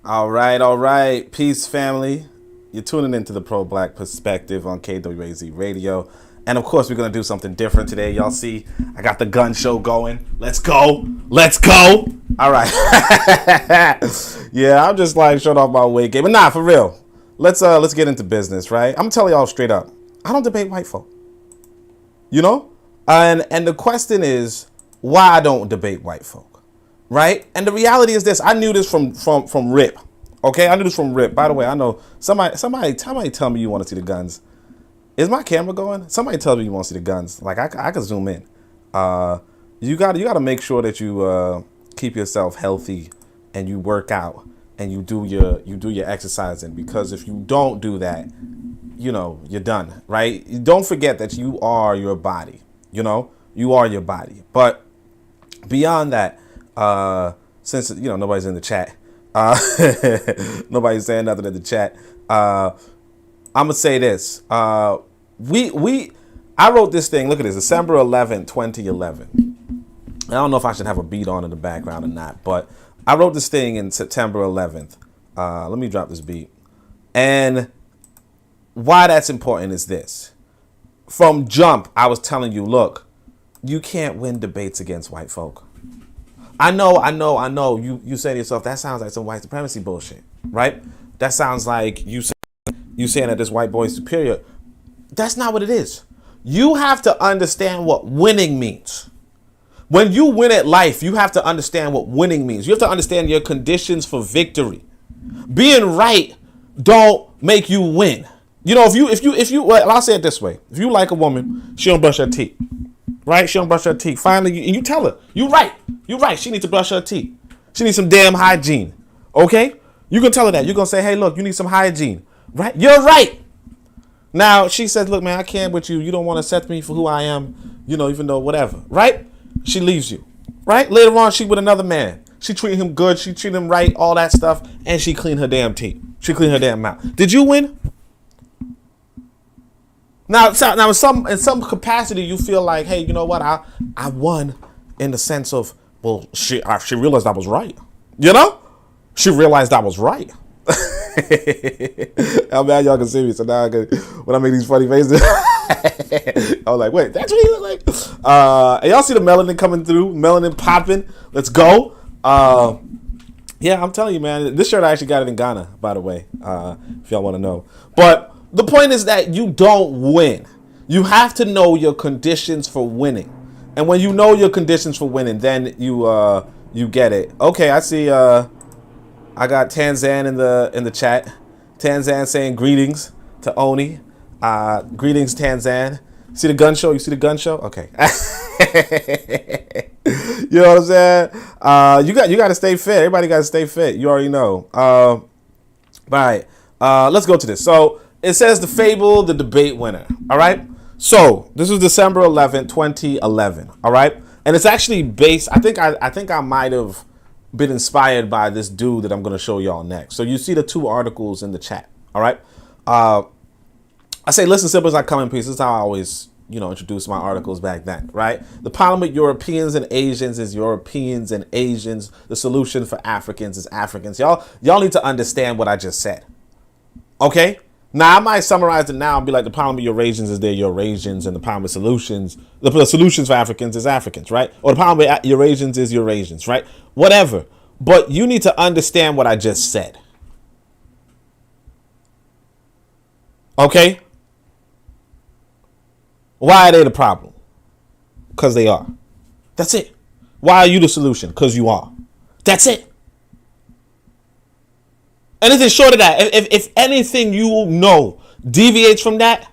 All right. Peace, family. You're tuning into the Pro-Black Perspective on KWAZ Radio. And of course, we're going to do something different today. Y'all see, I got the gun show going. Let's go. All right. Yeah, I'm just like showing off my weight game. But nah, for real. Let's get into business, right? I'm telling y'all straight up. I don't debate white folk. You know? And the question is, why I don't debate white folk. Right? And the reality is this. I knew this from RIP. Okay? I knew this from RIP. By the way, I know somebody tell me you want to see the guns. Is my camera going? Somebody tell me you want to see the guns. Like I could zoom in. You gotta make sure that you keep yourself healthy and you work out and you do your exercising, because if you don't do that, you know, you're done, right? Don't forget that you are your body. You know, you are your body. But beyond that, since you know nobody's in the chat, nobody's saying nothing in the chat, I'm gonna say this. I wrote this thing. Look at this, December 11th, 2011. I don't know if I should have a beat on in the background or not, but I wrote this thing in September 11th. Let me drop this beat. And why that's important is this. From jump, I was telling you, look, you can't win debates against white folk. I know. You say to yourself, that sounds like some white supremacy bullshit, right? That sounds like you saying that this white boy is superior. That's not what it is. You have to understand what winning means. When you win at life, you have to understand what winning means. You have to understand your conditions for victory. Being right don't make you win. You know, if you, well, I'll say it this way. If you like a woman, she don't brush her teeth. Right? She don't brush her teeth. Finally, and you tell her, you're right. She needs to brush her teeth. She needs some damn hygiene. Okay? You can tell her that. You're going to say, hey, look, you need some hygiene. Right? You're right. Now, she says, look, man, I can't with you. You don't want to accept me for who I am, you know, even though whatever. Right? She leaves you. Right? Later on, she with another man. She treated him good. She treated him right, all that stuff. And she cleaned her damn teeth. She cleaned her damn mouth. Did you win? Now in some capacity, you feel like, hey, you know what? I won in the sense of, well, she realized I was right. You know? She realized I was right. I'm mad y'all can see me, so now when I make these funny faces, I'm like, wait, that's what he look like? And y'all see the melanin coming through, melanin popping. Let's go. Yeah, I'm telling you, man, this shirt I actually got it in Ghana, by the way, if y'all want to know. But the point is that you don't win. You have to know your conditions for winning. And when you know your conditions for winning, then you get it. Okay, I see I got Tanzan in the chat. Tanzan saying greetings to Oni. Greetings, Tanzan. See the gun show? You see the gun show? Okay. You know what I'm saying? You got to stay fit. Everybody got to stay fit. You already know. All right. Let's go to this. So it says the fable, the debate winner. All right. So this was December 11th, 2011. All right. And it's actually based. I think I might have been inspired by this dude that I'm going to show y'all next. So you see the two articles in the chat. All right. I say, listen, siblings, I come in peace. This is how I always, introduce my articles back then, right? The problem with Europeans and Asians is Europeans and Asians. The solution for Africans is Africans. Y'all need to understand what I just said. Okay? Now, I might summarize it now and be like, the problem with Eurasians is they're Eurasians, and the problem with solutions, the solutions for Africans is Africans, right? Or the problem with Eurasians is Eurasians, right? Whatever. But you need to understand what I just said. Okay? Why are they the problem? Because they are. That's it. Why are you the solution? Because you are. That's it. Anything short of that, if anything you know deviates from that,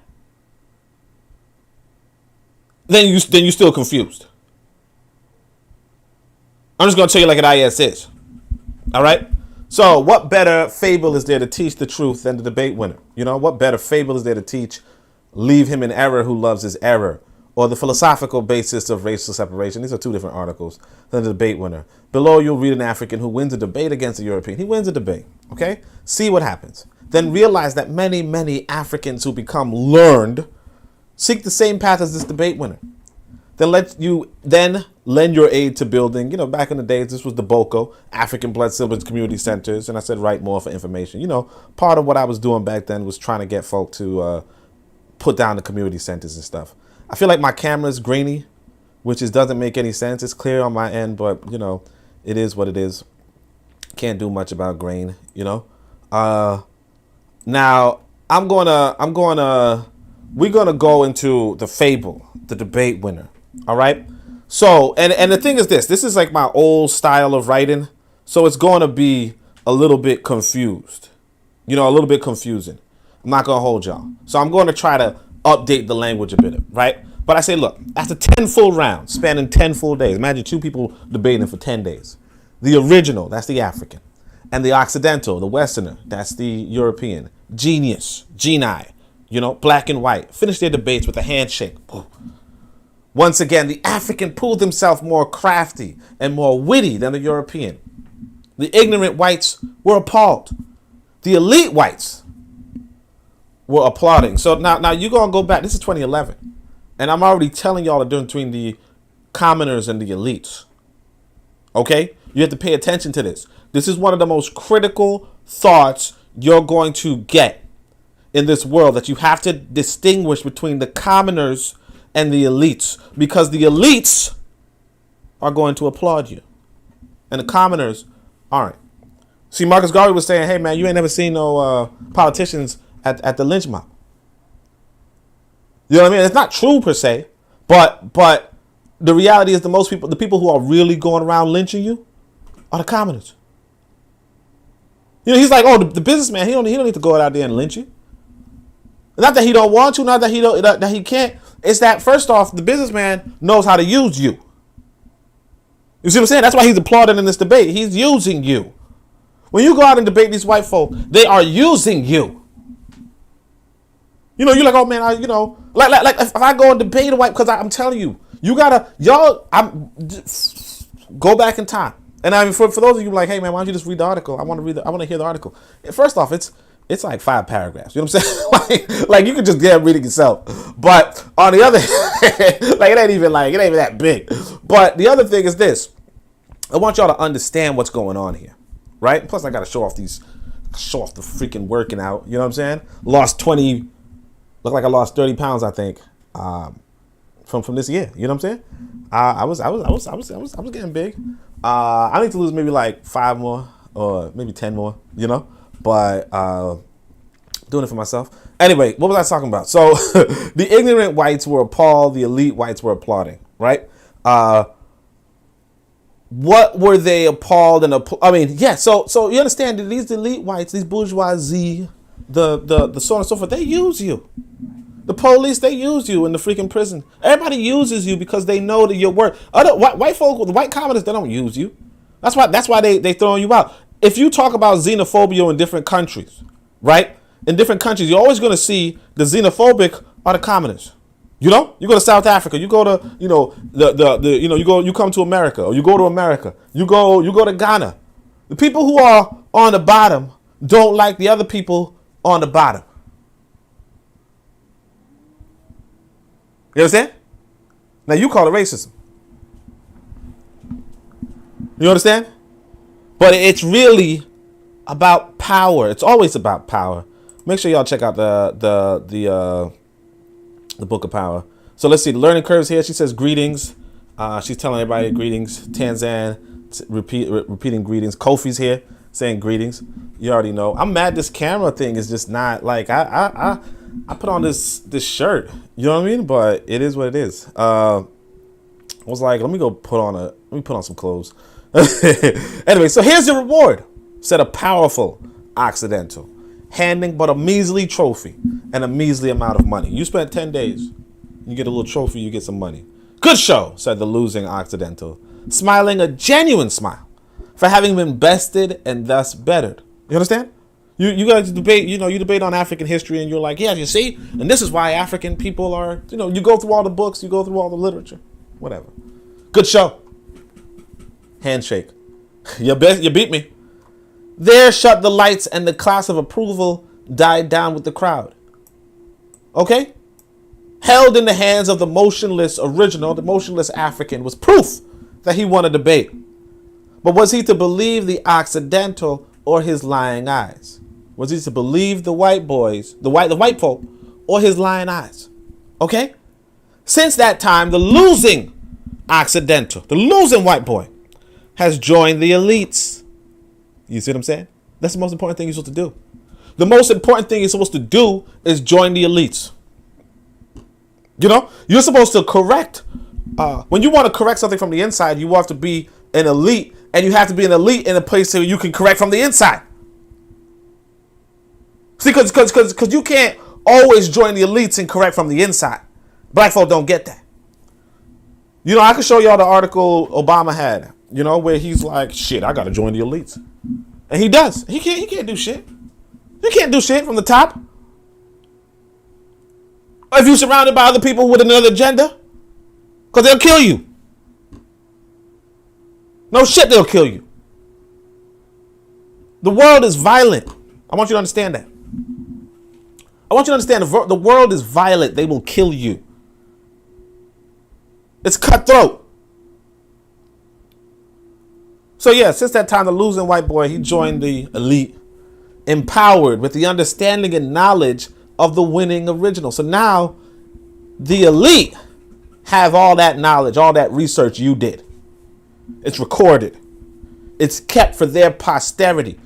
then you're still confused. I'm just going to tell you like it is. All right? So what better fable is there to teach the truth than the debate winner? What better fable is there to teach leave him in error who loves his error, or the philosophical basis of racial separation? These are two different articles than the debate winner. Below, you'll read an African who wins a debate against a European. He wins a debate. Okay? See what happens. Then realize that many, many Africans who become learned seek the same path as this debate winner. Then lend your aid to building, back in the days, this was the BOCO, African Blood Siblings Community Centers. And I said, write more for information. Part of what I was doing back then was trying to get folk to put down the community centers and stuff. I feel like my camera's grainy, which doesn't make any sense. It's clear on my end, but, it is what it is. Can't do much about grain, Now, we're going to go into the fable, the debate winner. All right. So, and the thing is this is like my old style of writing. So it's going to be a little bit confused, a little bit confusing. I'm not going to hold y'all. So I'm going to try to update the language a bit, right? But I say, look, after 10 full rounds, spanning 10 full days, imagine 2 people debating for 10 days. The original, that's the African. And the Occidental, the Westerner, that's the European. Genius, geni, black and white. Finish their debates with a handshake. Once again, the African proved himself more crafty and more witty than the European. The ignorant whites were appalled. The elite whites were applauding. So now you're going to go back. This is 2011. And I'm already telling y'all the difference between the commoners and the elites. Okay? You have to pay attention to this. This is one of the most critical thoughts you're going to get in this world, that you have to distinguish between the commoners and the elites, because the elites are going to applaud you and the commoners aren't. See, Marcus Garvey was saying, hey man, you ain't never seen no politicians at the lynch mob. You know what I mean? It's not true per se, but the reality is the people who are really going around lynching you are the commoners. He's like, oh, the businessman, he don't need to go out there and lynch you. Not that he don't want to, not that he can't. It's that, first off, the businessman knows how to use you. You see what I'm saying? That's why he's applauding in this debate. He's using you. When you go out and debate these white folk, they are using you. You're like, oh man, like if I go and debate a white, because I'm telling you, go back in time. And I mean, for those of you like, hey man, why don't you just read the article? I want to hear the article. First off, it's like 5 paragraphs. You know what I'm saying? like you could just get reading yourself. But on the other hand, like it ain't even that big. But the other thing is this. I want y'all to understand what's going on here. Right? Plus I gotta show off the freaking working out. You know what I'm saying? Look like I lost 30 pounds, I think. From this year. You know what I'm saying? I was getting big. I need to lose maybe like 5 more or maybe 10 more, but doing it for myself. Anyway, what was I talking about? So the ignorant whites were appalled. The elite whites were applauding, right? What were they appalled and so you understand that these elite whites, these bourgeoisie, the so on and so forth, they use you. The police, they use you in the freaking prison. Everybody uses you because they know that your work. Other white folk, the white communists, they don't use you. That's why they throwing you out. If you talk about xenophobia in different countries, right? In different countries, you're always going to see the xenophobic are the communists. You go to South Africa, you go to, you come to America, or you go to America, you go to Ghana. The people who are on the bottom don't like the other people on the bottom. You understand? Now you call it racism. You understand? But it's really about power. It's always about power. Make sure y'all check out the Book of Power. So let's see the learning curves here. She says greetings. She's telling everybody greetings. Tanzan repeating greetings. Kofi's here saying greetings. You already know. I'm mad this camera thing is just not like I put on this shirt. You know what I mean? But it is what it is. I was like, let me put on some clothes. Anyway, so here's your reward. Said a powerful Occidental, handing but a measly trophy and a measly amount of money. You spent 10 days. You get a little trophy, you get some money. Good show, said the losing Occidental, smiling a genuine smile for having been bested and thus bettered. You understand? You guys debate, you debate on African history and you're like, yeah, you see? And this is why African people are, you go through all the books, you go through all the literature, whatever. Good show. Handshake. You beat me. There shut the lights and the class of approval died down with the crowd. Okay? Held in the hands of the motionless original, the motionless African, was proof that he won a debate. But was he to believe the Occidental or his lying eyes? Was he to believe the white boys, the white folk, or his lying eyes? Okay? Since that time, the losing Occidental, the losing white boy, has joined the elites. You see what I'm saying? That's the most important thing you're supposed to do. The most important thing you're supposed to do is join the elites. You know, you're supposed to correct. When you want to correct something from the inside, you have to be an elite, and you have to be an elite in a place where you can correct from the inside. See, because you can't always join the elites and correct from the inside. Black folk don't get that. You know, I can show y'all the article Obama had, you know, where he's like, shit, I got to join the elites. And he does. He can't do shit. He can't do shit from the top. If you're surrounded by other people with another agenda, because they'll kill you. No shit, they'll kill you. The world is violent. I want you to understand that. I want you to understand the world is violent. They will kill you. It's cutthroat. So yeah, since that time, the losing white boy, he joined the elite, empowered with the understanding and knowledge of the winning original. So now the elite have all that knowledge, all that research you did. It's recorded. It's kept for their posterity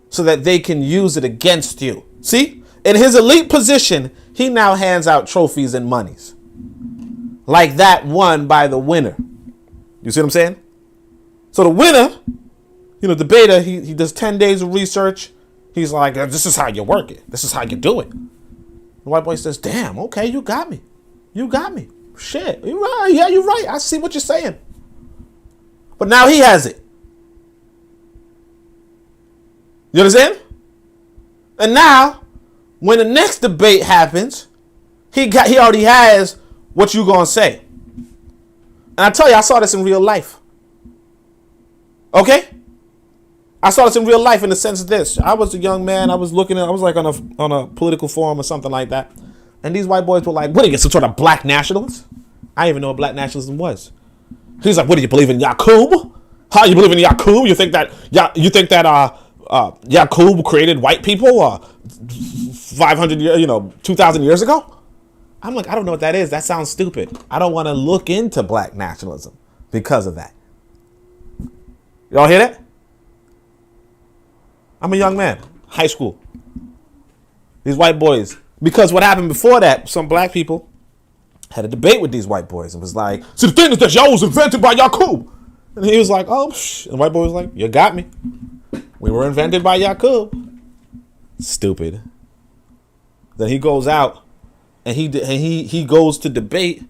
so that they can use it against you. See, in his elite position, he now hands out trophies and monies like that won by the winner. You see what I'm saying? So the winner, you know, debater, he does 10 days of research. He's like, this is how you work it. This is how you do it. The white boy says, damn, okay, you got me. You got me. Shit, you're right. Yeah, you're right. I see what you're saying. But now he has it. You understand? And now, when the next debate happens, he already has what you gonna say. And I tell you, I saw this in real life. Okay? I saw this in real life in the sense of this. I was a young man. I was like on a political forum or something like that. And these white boys were like, what are you, some sort of black nationalist? I didn't even know what black nationalism was. He's like, what do you believe in, Yaqub? How you believe in Yaqub? You think that Yaqub created white people 500 years, 2,000 years ago? I'm like, I don't know what that is. That sounds stupid. I don't want to look into black nationalism because of that. Y'all hear that? I'm a young man, high school. These white boys, because what happened before that, some black people had a debate with these white boys and was like, so the thing is that y'all was invented by Yaqub. And he was like, oh, and the white boy was like, you got me. We were invented by Yaqub. Stupid. Then he goes out and he goes to debate.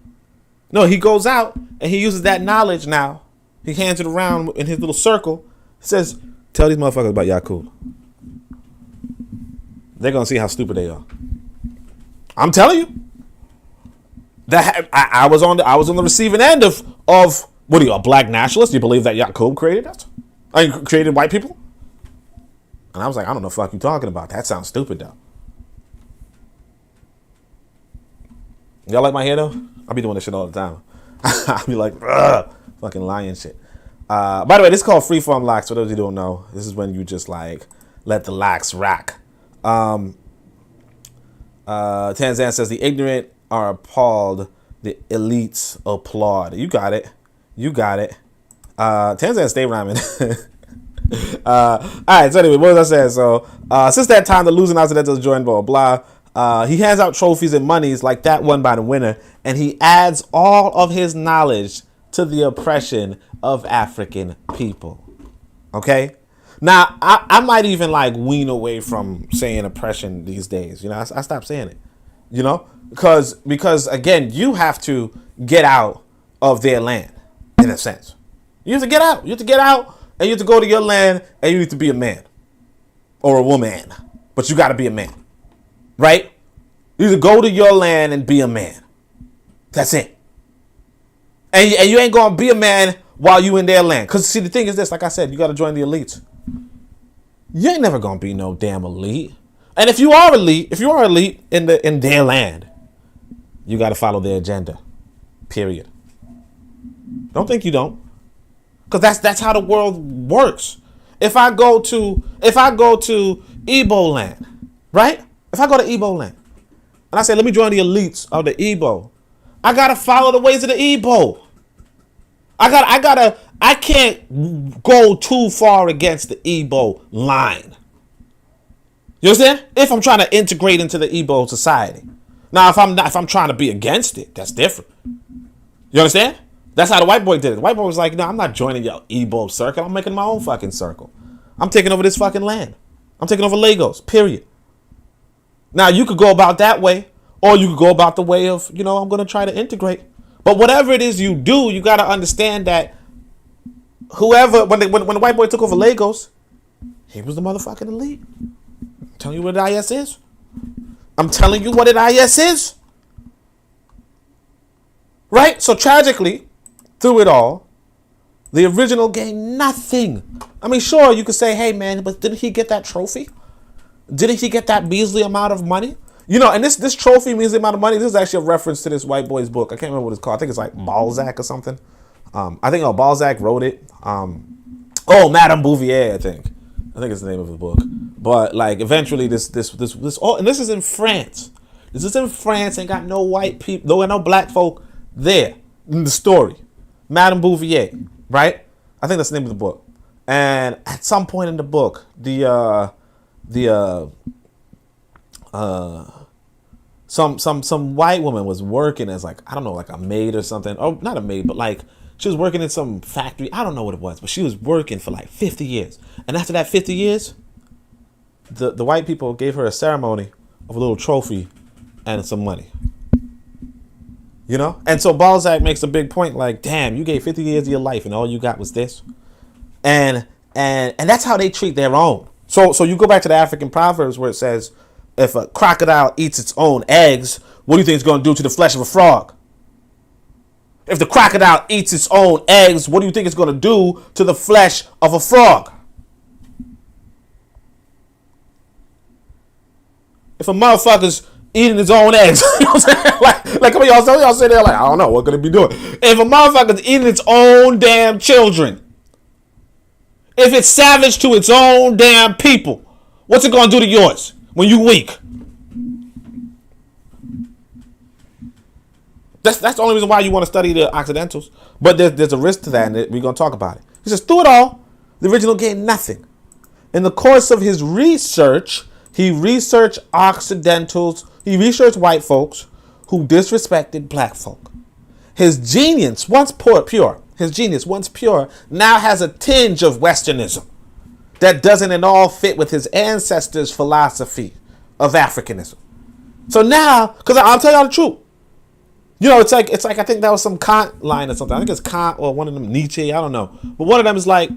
No, he goes out and he uses that knowledge now. He hands it around in his little circle. He says, tell these motherfuckers about Yaqub. They're going to see how stupid they are. I'm telling you. That I was on the receiving end of what are you, a black nationalist? You believe that Yaqub created us? Created white people? And I was like, I don't know what the fuck you talking about. That sounds stupid though. Y'all like my hair though? I be doing this shit all the time. I be like, fucking lying shit. By the way, this is called Freeform locks. For those who don't know, this is when you just like let the locks rock. Tanzan says the ignorant are appalled, the elites applaud. You got it. Tanzan stay rhyming. All right, so anyway, what was I saying? So since that time, the losing Occidentals joined blah blah. He hands out trophies and monies like that won by the winner, and he adds all of his knowledge to the oppression of African people. Okay? Now, I might even like wean away from saying oppression these days. I stopped saying it. Because again, you have to get out of their land in a sense. You have to get out. You have to get out and you have to go to your land and you need to be a man or a woman. But you got to be a man. Right? You need to go to your land and be a man. That's it. And you ain't going to be a man while you in their land. Because see, the thing is this, like I said, you got to join the elites. You ain't never going to be no damn elite. And if you are elite in their land, you got to follow their agenda. Period. Don't think you don't. Because that's how the world works. If I go to Igbo land, right? If I go to Igbo land and I say, let me join the elites of the Igbo, I gotta follow the ways of the Igbo. I can't go too far against the Igbo line. You understand? If I'm trying to integrate into the Igbo society. Now, if I'm trying to be against it, that's different. You understand? That's how the white boy did it. The white boy was like, no, I'm not joining your Igbo circle. I'm making my own fucking circle. I'm taking over this fucking land. I'm taking over Lagos, period. Now, you could go about that way, or you could go about the way of, I'm going to try to integrate. But whatever it is you do, you got to understand that whoever, when the white boy took over Lagos, he was the motherfucking elite. I'm telling you what an IS is. I'm telling you what an IS is. Right? So tragically, through it all, the original gained nothing. I mean, sure, you could say, hey, man, but didn't he get that trophy? Didn't he get that measly amount of money? And this trophy, measly amount of money, this is actually a reference to this white boy's book. I can't remember what it's called. I think it's like Balzac or something. I think Balzac wrote it. Madame Bouvier, I think it's the name of the book. But like eventually this and this is in France. This is in France. Ain't got no white people, no black folk there in the story. Madame Bouvier, right? I think that's the name of the book. And at some point in the book, some white woman was working as like, I don't know, like a maid or something. Oh, not a maid, but like she was working in some factory. I don't know what it was, but she was working for like 50 years. And after that 50 years, the white people gave her a ceremony of a little trophy and some money. And so Balzac makes a big point, like, damn, you gave 50 years of your life and all you got was this. And that's how they treat their own. So you go back to the African proverbs where it says, if a crocodile eats its own eggs, what do you think it's going to do to the flesh of a frog? If the crocodile eats its own eggs, what do you think it's going to do to the flesh of a frog? If a motherfucker's eating his own eggs, you know what I'm saying? Like some of y'all sit there like, I don't know, what could it be doing? If a motherfucker's eating its own damn children, if it's savage to its own damn people, what's it going to do to yours when you weak? That's the only reason why you want to study the Occidentals. But there's a risk to that, and we're going to talk about it. He says, through it all, the original gained nothing. In the course of his research, he researched Occidentals, he researched white folks who disrespected black folk. His genius, once pure, now has a tinge of Westernism that doesn't at all fit with his ancestors' philosophy of Africanism. So now, because I'll tell y'all the truth, it's like I think that was some Kant line or something. I think it's Kant or one of them, Nietzsche, I don't know. But one of them is like,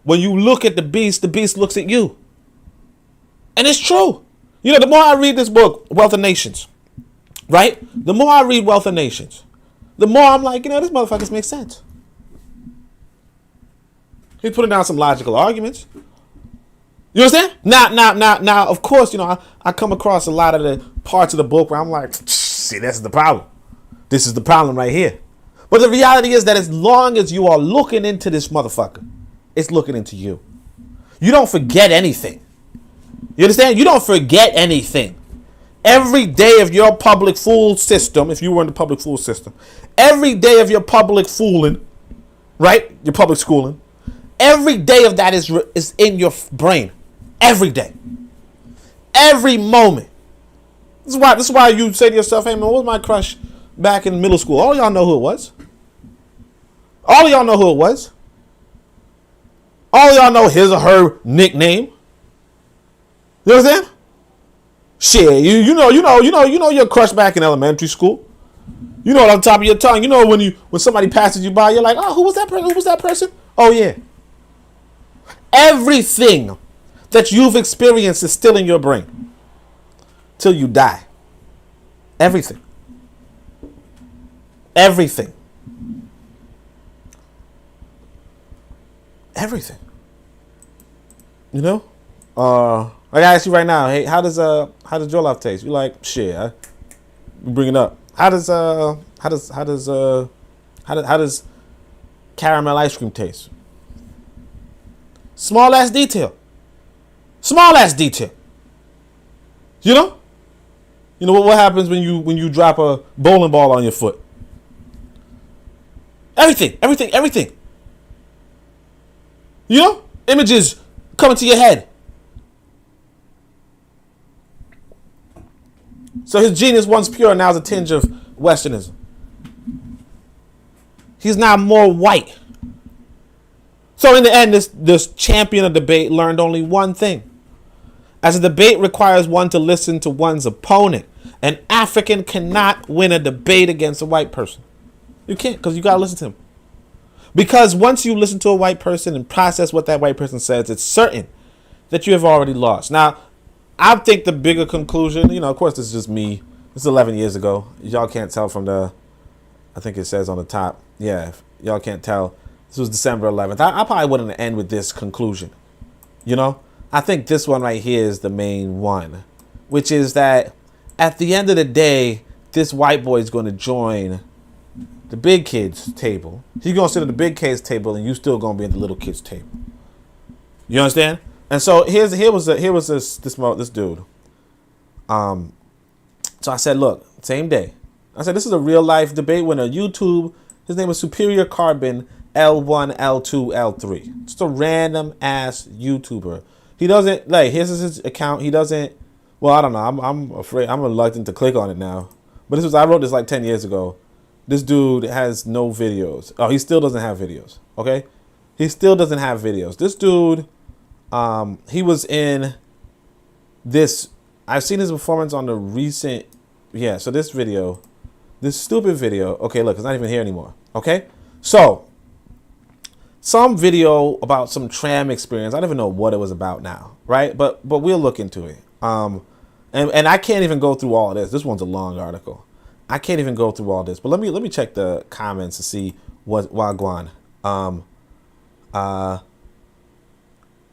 when you look at the beast looks at you. And it's true. The more I read this book, Wealth of Nations, right? The more I read Wealth of Nations, the more I'm like, this motherfuckers make sense. He's putting down some logical arguments. You understand? Now, of course, I come across a lot of the parts of the book where I'm like, see, this is the problem. This is the problem right here. But the reality is that as long as you are looking into this motherfucker, it's looking into you. You don't forget anything. You understand? You don't forget anything. Every day of your public fool system, if you were in the public fool system, every day of your public fooling, right? Your public schooling, every day of that is in your brain. Every day. Every moment. This is why you say to yourself, hey man, what was my crush back in middle school? All y'all know who it was. All of y'all know who it was. All of y'all know his or her nickname. You understand? Shit, you know your crush back in elementary school. You know it on top of your tongue. You know when somebody passes you by, you're like, oh, who was that person? Who was that person? Oh yeah. Everything that you've experienced is still in your brain till you die. Everything. Everything. Everything. I gotta ask you right now, hey, how does jollof taste? You like, shit, you bring it up. How does caramel ice cream taste? Small ass detail. Small ass detail. You know? You know what happens when you drop a bowling ball on your foot? Everything. You know? Images coming to your head. So his genius, once pure, now has a tinge of Westernism. He's now more white. So in the end, this champion of debate learned only one thing. As a debate requires one to listen to one's opponent, an African cannot win a debate against a white person. You can't, because you got to listen to him. Because once you listen to a white person and process what that white person says, it's certain that you have already lost. Now, I think the bigger conclusion, you know, of course, this is just me. This is 11 years ago. Y'all can't tell from I think it says on the top. Yeah, if y'all can't tell. This was December 11th. I probably wouldn't end with this conclusion. You know, I think this one right here is the main one, which is that at the end of the day, this white boy is going to join the big kids table. He's going to sit at the big kids table, and you still going to be at the little kids table. You understand? And so here was this dude. So I said, look, same day. I said, this is a real life debate winner. YouTube. His name is Superior Carbon L1, L2, L3. Just a random ass YouTuber. He doesn't here's his account. He doesn't. Well, I don't know. I'm afraid. I'm reluctant to click on it now. But I wrote this like 10 years ago. This dude has no videos. Oh, he still doesn't have videos. Okay, he still doesn't have videos. This dude. He was in this. I've seen his performance on the recent. Yeah, so this stupid video. Okay, look, it's not even here anymore. Okay, so some video about some tram experience. I don't even know what it was about now, right? But we'll look into it. And I can't even go through all of this. This one's a long article. I can't even go through all this. But let me check the comments to see what Wagwan.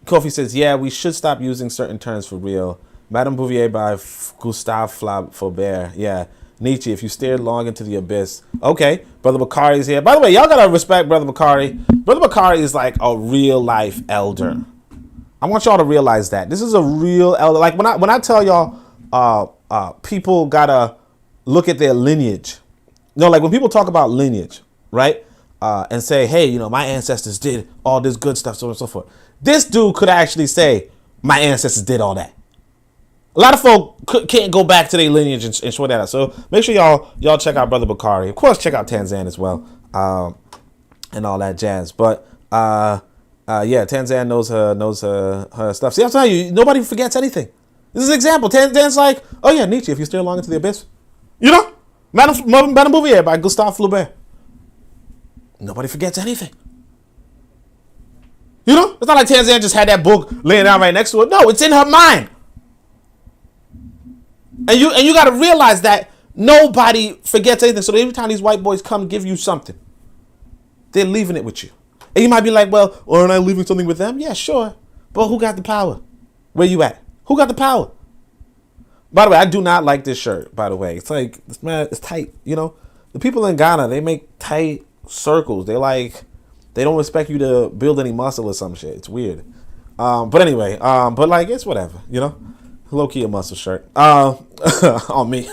Kofi says, yeah, we should stop using certain terms for real. Madame Bouvier by Gustave Flaubert. Yeah. Nietzsche, if you stared long into the abyss. Okay. Brother Bakari is here. By the way, y'all gotta respect Brother Bakari. Brother Bakari is like a real life elder. I want y'all to realize that. This is a real elder. Like when I tell y'all people gotta look at their lineage. No, like when people talk about lineage, right? And say, hey, you know, my ancestors did all this good stuff, so on and so forth. This dude could actually say, my ancestors did all that. A lot of folk can't go back to their lineage and show that out. So make sure y'all check out Brother Bakari. Of course, check out Tanzan as well, and all that jazz. But yeah, Tanzan knows her stuff. See, I'm telling you, nobody forgets anything. This is an example. Tanzan's like, oh yeah, Nietzsche, if you stare long into the abyss. You know, Madame Bouvier by Gustave Flaubert. Nobody forgets anything. You know, it's not like Tanzan just had that book laying down right next to her. No, it's in her mind. And you got to realize that nobody forgets anything. So every time these white boys come give you something, they're leaving it with you. And you might be like, well, aren't I leaving something with them? Yeah, sure. But who got the power? Where you at? Who got the power? By the way, I do not like this shirt, by the way. It's like, it's tight. You know, the people in Ghana, they make tight circles. They don't expect you to build any muscle or some shit. It's weird. But anyway, but like, it's whatever, you know? Low-key a muscle shirt. On me.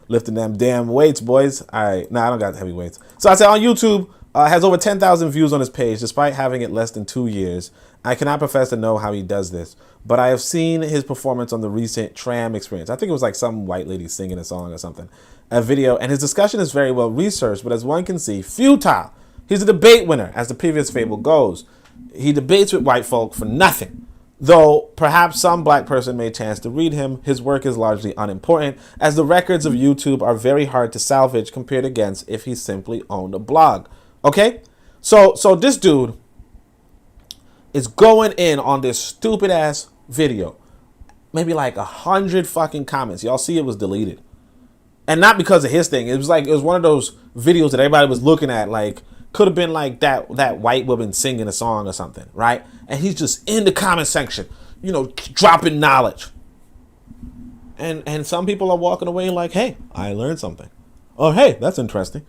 Lifting them damn weights, boys. All right. Nah, I don't got heavy weights. So I said on YouTube, has over 10,000 views on his page, despite having it less than 2 years. I cannot profess to know how he does this, but I have seen his performance on the recent tram experience. I think it was like some white lady singing a song or something. A video, and his discussion is very well researched, but as one can see, futile. He's a debate winner, as the previous fable goes. He debates with white folk for nothing. Though perhaps some black person may chance to read him, his work is largely unimportant, as the records of YouTube are very hard to salvage compared against if he simply owned a blog. Okay? So this dude is going in on this stupid ass video. Maybe like 100 fucking comments. Y'all see it was deleted. And not because of his thing. It was one of those videos that everybody was looking at, like, could have been like that white woman singing a song or something, right? And he's just in the comment section, you know, dropping knowledge. And some people are walking away like, hey, I learned something. Oh, hey, that's interesting.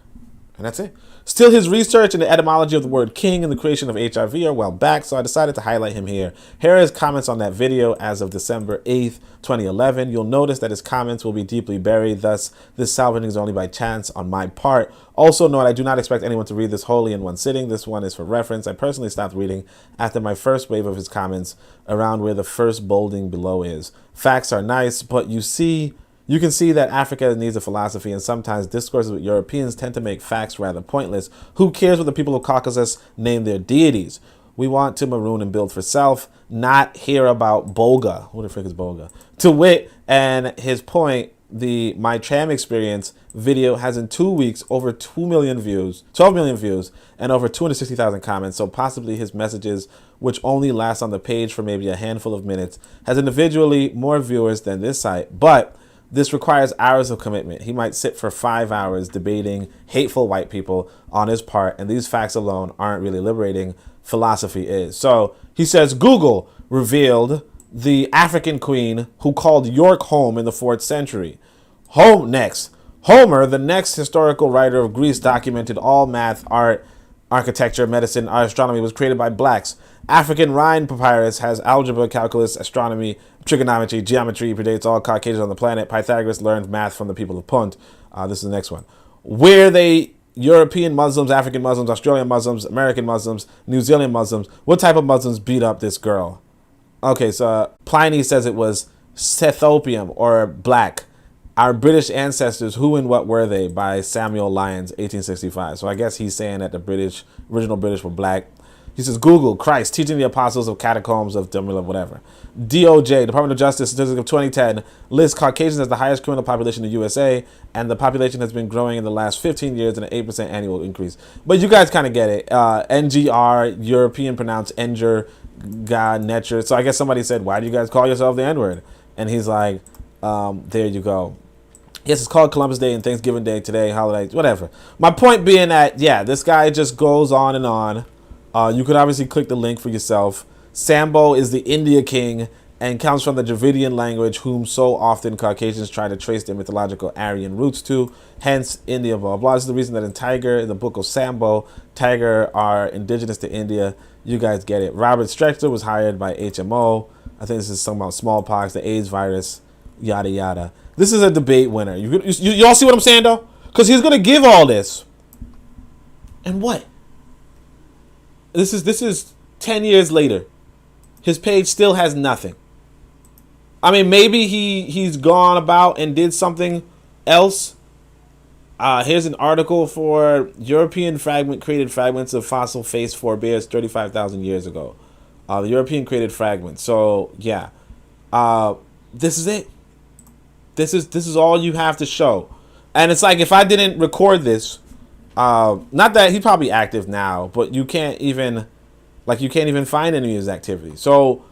And that's it. Still, his research in the etymology of the word king and the creation of HIV are well back, so I decided to highlight him here. Here are his comments on that video as of December 8th, 2011. You'll notice that his comments will be deeply buried, thus this salvaging is only by chance on my part. Also note, I do not expect anyone to read this wholly in one sitting. This one is for reference. I personally stopped reading after my first wave of his comments around where the first bolding below is. Facts are nice, but you can see that Africa needs a philosophy, and sometimes discourses with Europeans tend to make facts rather pointless. Who cares what the people of Caucasus name their deities? We want to maroon and build for self, not hear about Boga. Who the frick is Boga? To wit, and his point, the My Tram Experience video has in 2 weeks over 2 million views, 12 million views, and over 260,000 comments. So possibly his messages, which only last on the page for maybe a handful of minutes, has individually more viewers than this site, but this requires hours of commitment. He might sit for 5 hours debating hateful white people on his part, and these facts alone aren't really liberating. Philosophy is. So he says Google revealed the African queen who called York home in the 4th century. Next. Homer, the next historical writer of Greece, documented all math, art, architecture, medicine, astronomy was created by blacks. African Rhine papyrus has algebra, calculus, astronomy, trigonometry, geometry, predates all Caucasians on the planet. Pythagoras learned math from the people of Punt. This is the next one. Where they European Muslims, African Muslims, Australian Muslims, American Muslims, New Zealand Muslims, what type of Muslims beat up this girl? Okay, so Pliny says it was Scythopium or black. Our British ancestors, who and what were they? By Samuel Lyons, 1865. So I guess he's saying that the original British were black. He says, Google, Christ, teaching the apostles of catacombs of whatever. DOJ, Department of Justice, statistic of 2010, lists Caucasians as the highest criminal population in the USA, and the population has been growing in the last 15 years at an 8% annual increase. But you guys kind of get it. NGR, European pronounced Enger, God, Netcher. So I guess somebody said, why do you guys call yourself the N-word? And he's like, there you go. Yes, it's called Columbus Day and Thanksgiving Day today, holidays, whatever. My point being that, yeah, this guy just goes on and on. You could obviously click the link for yourself. Sambo is the India king and comes from the Dravidian language, whom so often Caucasians try to trace their mythological Aryan roots to. Hence, India, blah, blah. This is the reason that in Tiger, in the book of Sambo, Tiger are indigenous to India. You guys get it. Robert Strechter was hired by HMO. I think this is something about smallpox, the AIDS virus, yada, yada. This is a debate winner. You all see what I'm saying, though? Because he's going to give all this. And what? This is 10 years later. His page still has nothing. I mean, maybe he's gone about and did something else. Here's an article for European created fragments of fossil face forebears 35,000 years ago. The European created fragments. So yeah, this is it. This is all you have to show. And it's like, if I didn't record this, not that he's probably active now, but you can't even find any of his activity. So,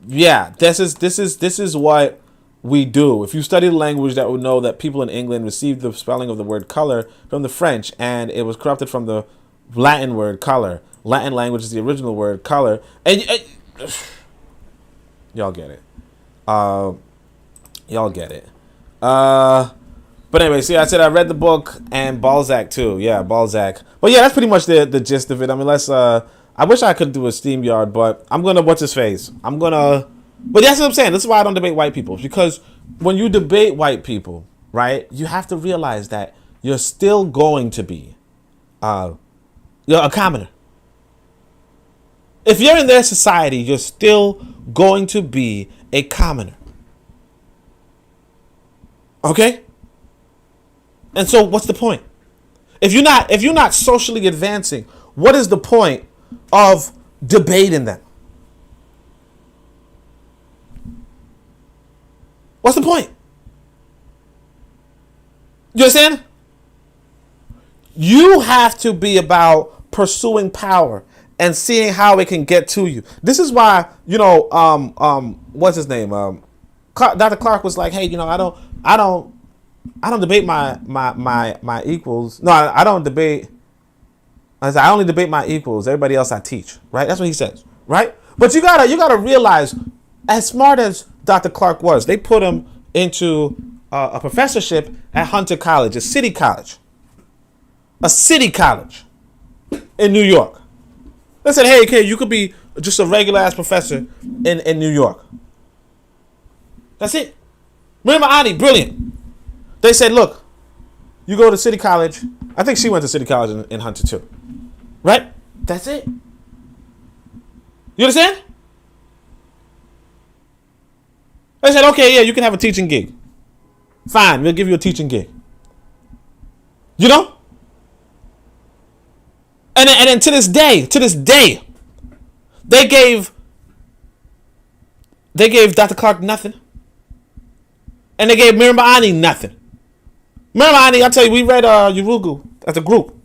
yeah, this is what we do. If you study the language, that would know that people in England received the spelling of the word color from the French, and it was corrupted from the Latin word color. Latin language is the original word color, and y'all get it. Y'all get it. But anyway, see, I said I read the book and Balzac too. Yeah, Balzac. But yeah, that's pretty much the gist of it. I mean, I wish I could do a StreamYard, but I'm gonna what's his face. But that's what I'm saying. This is why I don't debate white people, because when you debate white people, right, you have to realize that you're still going to be, you're a commoner. If you're in their society, you're still going to be a commoner. Okay? And so what's the point? If you're not socially advancing, what is the point of debating them? What's the point? You understand? You have to be about pursuing power and seeing how it can get to you. This is why, what's his name? Dr. Clark was like, hey, I don't debate my equals. No, I don't debate. I only debate my equals. Everybody else I teach. Right? That's what he says. Right? But you gotta realize, as smart as Dr. Clark was, they put him into a professorship at Hunter College, a city college. a city college in New York. They said, hey, kid, you could be just a regular ass professor in New York. That's it. Remember Ani, brilliant. They said, look, you go to city college. I think she went to city college in Hunter too. Right? That's it. You understand? They said, okay, yeah, you can have a teaching gig. Fine, we'll give you a teaching gig. You know? And then to this day, they gave Dr. Clark nothing. And they gave Miriam Ani nothing. Miriam Ani, I'll tell you, we read Urugu as a group.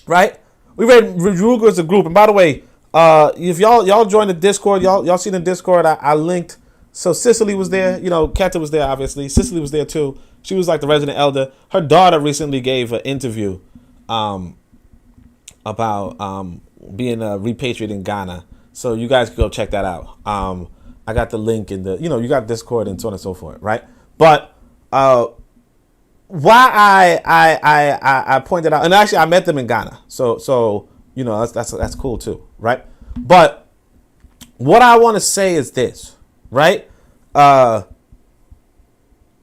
Right? We read Urugu as a group. And by the way, if y'all join the Discord, y'all see the Discord, I linked. So Cicely was there, Keta was there, obviously. Cicely was there too. She was like the resident elder. Her daughter recently gave an interview about being a repatriate in Ghana. So you guys can go check that out. I got the link in the, you got Discord and so on and so forth, right? But why I pointed out, and actually I met them in Ghana. So that's cool too, right? But what I want to say is this. Right?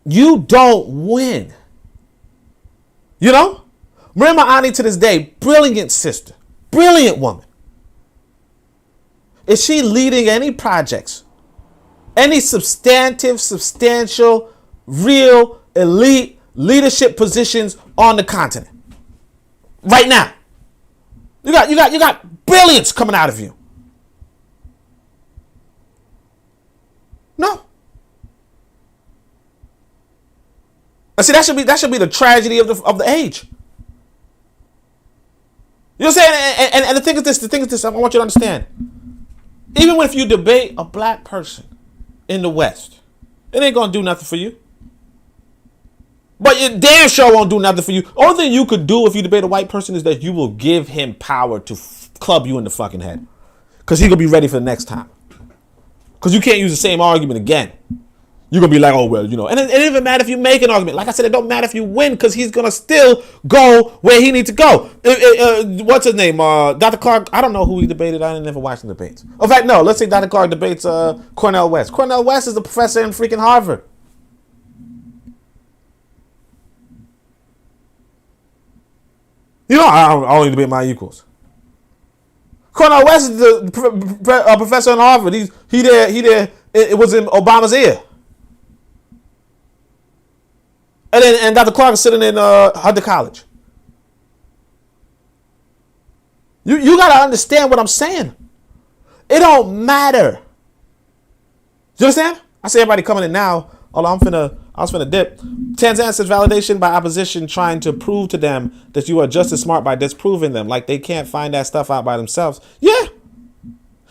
You don't win. Remember Ani to this day, brilliant sister, brilliant woman. Is she leading any projects? Any substantial, real, elite leadership positions on the continent? Right now. You got brilliance coming out of you. No. See, that should be the tragedy of the age. You know what I'm saying? And the thing is this, I want you to understand. Even if you debate a black person in the West, it ain't gonna do nothing for you. But you damn sure won't do nothing for you. Only thing you could do if you debate a white person is that you will give him power to club you in the fucking head. Because he gonna be ready for the next time. Because you can't use the same argument again. You're going to be like, oh, well, And it doesn't even matter if you make an argument. Like I said, it don't matter if you win because he's going to still go where he needs to go. What's his name? Dr. Clark, I don't know who he debated. I never watched the debates. In fact, no, let's say Dr. Clark debates Cornel West. Cornel West is a professor in freaking Harvard. I only debate my equals. Cornel West is the professor in Harvard. He there. It was in Obama's ear. And Dr. Clark is sitting in Hunter College. You got to understand what I'm saying. It don't matter. You understand? I see everybody coming in now. Hold on, I was finna dip. Tanzania says validation by opposition trying to prove to them that you are just as smart by disproving them. Like they can't find that stuff out by themselves. Yeah.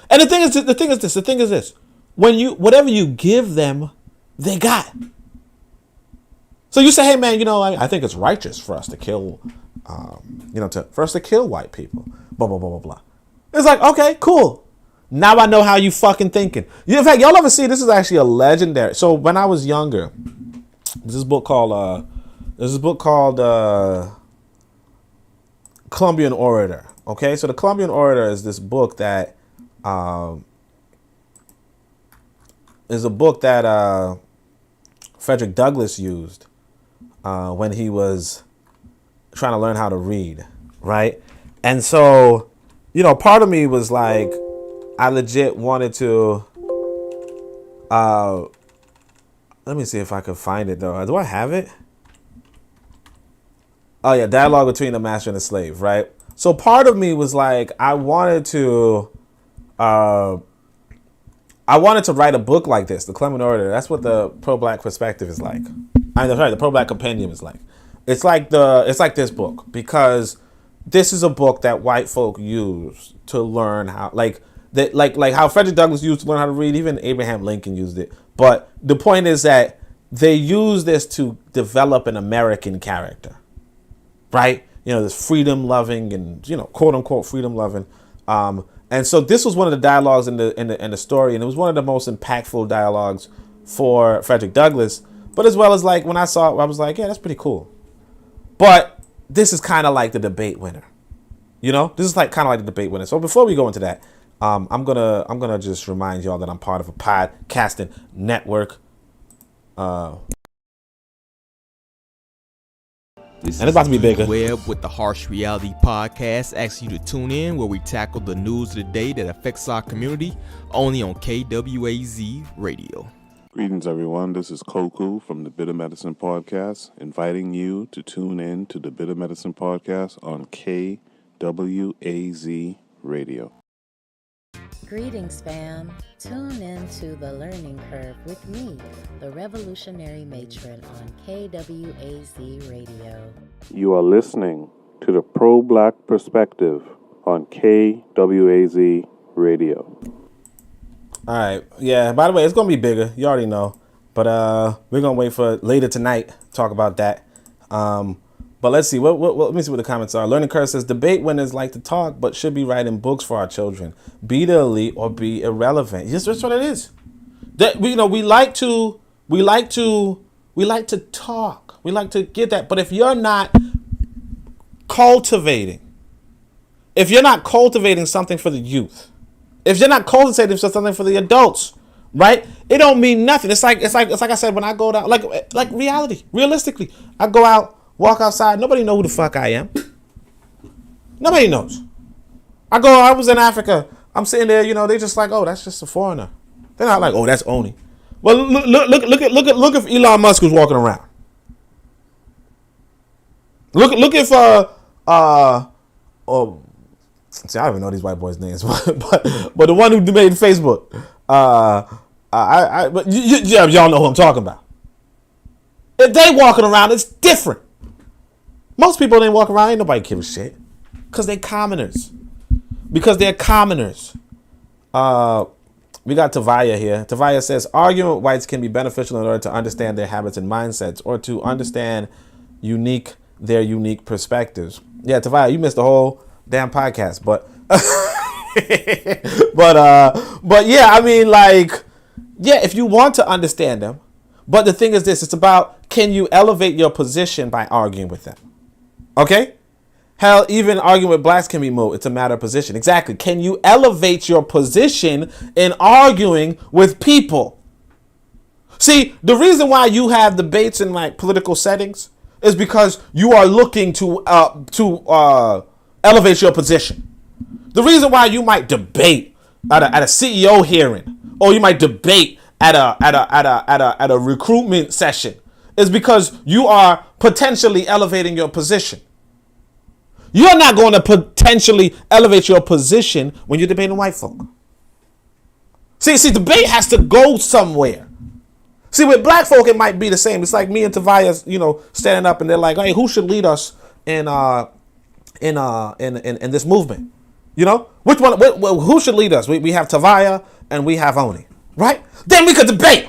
And the thing is this. Whatever you give them, they got. So you say, hey man, I think it's righteous for us to kill, for us to kill white people. Blah blah blah blah blah. It's like, okay, cool. Now I know how you fucking thinking. In fact, y'all ever see, this is actually a legendary. So when I was younger, there's this book called Columbian Orator. Okay, so the Columbian Orator is this book that Frederick Douglass used when he was trying to learn how to read, right? And so, part of me was like, I legit wanted to, let me see if I can find it though. Do I have it? Oh yeah, dialogue between the master and the slave, right? So part of me was like, I wanted to write a book like this, the Clement Orator. That's what the pro-black perspective is like. The pro-black compendium is like. It's like this book, because this is a book that white folk use to learn how, like how Frederick Douglass used to learn how to read. Even Abraham Lincoln used it. But the point is that they use this to develop an American character, right? This freedom loving and quote unquote freedom loving. And so this was one of the dialogues in the story, and it was one of the most impactful dialogues for Frederick Douglass. But as well as like when I saw it, I was like, yeah, that's pretty cool. But this is kind of like the debate winner. You know, this is like kind of like the debate winner. So before we go into that, I'm gonna just remind y'all that I'm part of a podcasting network. This and it's about to be bigger. Web with the Harsh Reality Podcast, asking you to tune in where we tackle the news of the day that affects our community, only on KWAZ Radio. Greetings, everyone. This is Koku from the Bitter Medicine Podcast, inviting you to tune in to the Bitter Medicine Podcast on KWAZ Radio. Greetings, fam. Tune in to The Learning Curve with me, the revolutionary matron on KWAZ Radio. You are listening to the Pro-Black Perspective on KWAZ Radio. All right. Yeah, by the way, it's going to be bigger. You already know. But we're going to wait for later tonight to talk about that. But let's see. Let me see what the comments are. Learning Curve says, debate winners like to talk, but should be writing books for our children. Be the elite or be irrelevant. Yes, that's what it is. That we like to talk. We like to get that. But if you're not cultivating something for the youth, if you're not cultivating something for the adults, right? It don't mean nothing. It's like I said, when I go down, like realistically, I go out, walk outside. Nobody know who the fuck I am. Nobody knows. I was in Africa. I'm sitting there, they just like, oh, that's just a foreigner. They're not like, oh, that's Oni. Well, look if Elon Musk was walking around. Look if see, I don't even know these white boys' names, but the one who made Facebook. But y'all know who I'm talking about. If they walking around, it's different. Most people ain't walking around, ain't nobody give a shit. Because they're commoners. We got Tavaya here. Tavaya says, arguing with whites can be beneficial in order to understand their habits and mindsets or to understand their unique perspectives. Yeah, Tavaya, you missed the whole damn podcast, but yeah, I mean, if you want to understand them, but the thing is this, it's about, can you elevate your position by arguing with them? Okay? Hell, even arguing with blacks can be moved. It's a matter of position. Exactly. Can you elevate your position in arguing with people? See, the reason why you have debates in political settings is because you are looking to elevate your position. The reason why you might debate at a CEO hearing, or you might debate at a recruitment session, is because you are potentially elevating your position. You're not going to potentially elevate your position when you're debating white folk. See, debate has to go somewhere. See, with black folk, it might be the same. It's like me and Tavaya, standing up and they're like, hey, who should lead us in this movement? Which one? Who should lead us? We have Tavaya and we have Oni, right? Then we could debate,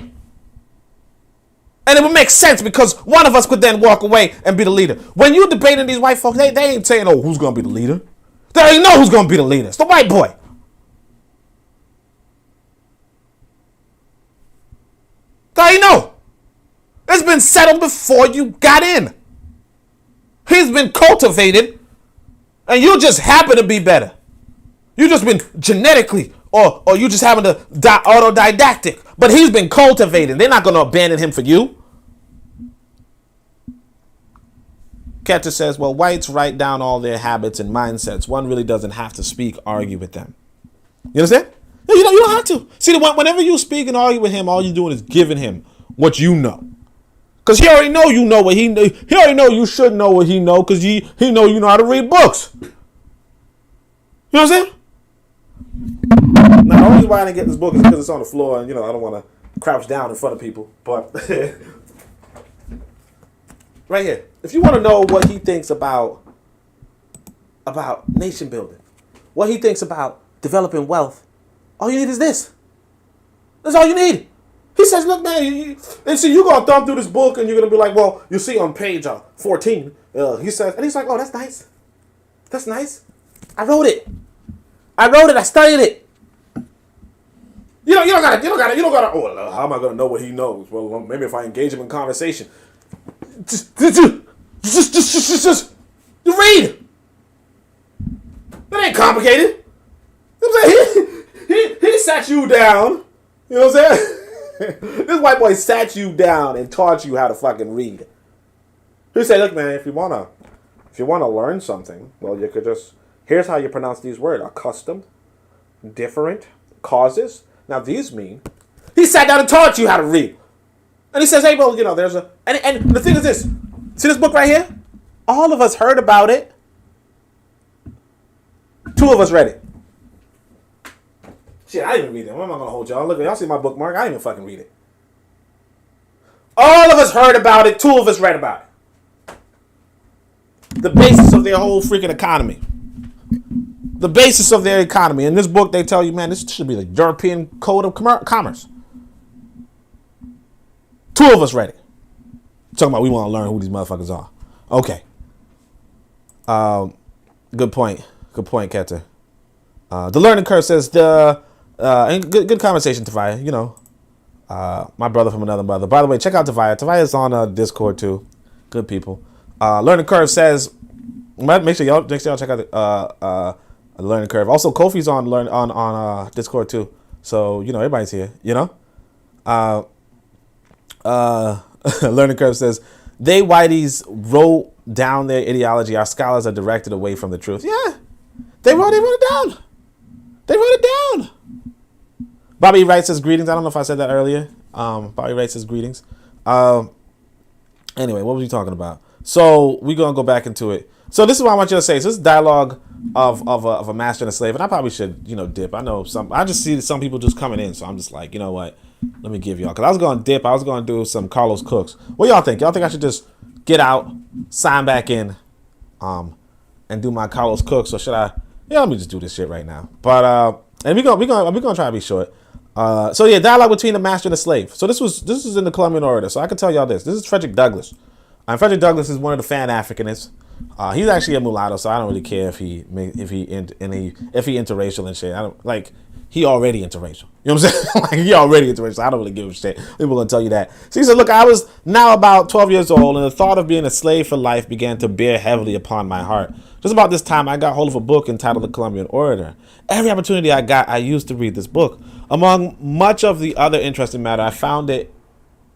and it would make sense because one of us could then walk away and be the leader. When you debating these white folks, they ain't saying, oh, who's gonna be the leader? They already know who's gonna be the leader. It's the white boy. They already know. It's been settled before you got in. He's been cultivated, and you just happen to be better. You just been genetically, or you just happen to autodidactic. But he's been cultivated. They're not going to abandon him for you. Catcher says, well, whites write down all their habits and mindsets. One really doesn't have to argue with them. You understand? You don't have to. See, whenever you speak and argue with him, all you're doing is giving him what you know. Because he already know you know what he know. He already know you should know what he know because he know you know how to read books. You know what I'm saying? Now, the only why I didn't get this book is because it's on the floor and, I don't want to crouch down in front of people. But right here, if you want to know what he thinks about nation building, what he thinks about developing wealth, all you need is this. That's all you need. He says, look, man, you're going to thumb through this book and you're going to be like, well, you see on page 14, he says, and he's like, oh, that's nice. That's nice. I wrote it. I studied it. You don't gotta, oh, how am I going to know what he knows? Well, maybe if I engage him in conversation. Just You read. That ain't complicated. You know what I'm saying? He sat you down. You know what I'm saying? This white boy sat you down and taught you how to fucking read. He said, look, man, if you wanna learn something, well, you could just, here's how you pronounce these words. Accustomed, different, causes. Now these mean, he sat down and taught you how to read. And he says, hey, well, you know, there's a, and the thing is this, see this book right here? All of us heard about it. 2 of us read it. Shit, I didn't even read it. What am I going to hold y'all? Look, y'all see my bookmark? I didn't even fucking read it. All of us heard about it. 2 of us read about it. The basis of their whole freaking economy. The basis of their economy. In this book, they tell you, man, this should be the European Code of Commerce. 2 of us read it. Talking about we want to learn who these motherfuckers are. Okay. Good point. Good point, Keter. The learning curve says and good conversation, Tavaya. You know, my brother from another mother. By the way, check out Tavaya. Tavaya's on Discord too. Good people. Learning curve says, make sure y'all check out the learning curve. Also, Kofi's on Discord too. So you know everybody's here. You know. Learning curve says they whiteys wrote down their ideology. Our scholars are directed away from the truth. Yeah, they wrote it down. They wrote it down. Bobby Wright says greetings. I don't know if I said that earlier. Bobby Wright says greetings. Anyway, what was we talking about? So we're gonna go back into it. So this is what I want you to say. So this is dialogue of a master and a slave, and I probably should, you know, dip. I know I just see some people just coming in, so I'm just like, you know what? Let me give y'all, because I was going to dip. I was going to do some Carlos Cooks. What y'all think? Y'all think I should just get out, sign back in, and do my Carlos Cooks, or should I? Yeah, let me just do this shit right now. But and we're gonna try to be short. So yeah, dialogue between the master and the slave. So this is in the Columbian Orator. So I can tell y'all this. This is Frederick Douglass. Frederick Douglass is one of the Pan-Africanists. He's actually a mulatto, so I don't really care if he interracial and shit. I don't like. He already interracial. You know what I'm saying? Like, he already interracial. I don't really give a shit. People gonna tell you that. So he said, look, I was now about 12 years old, and the thought of being a slave for life began to bear heavily upon my heart. Just about this time, I got hold of a book entitled The Columbian Orator. Every opportunity I got, I used to read this book. Among much of the other interesting matter, I found it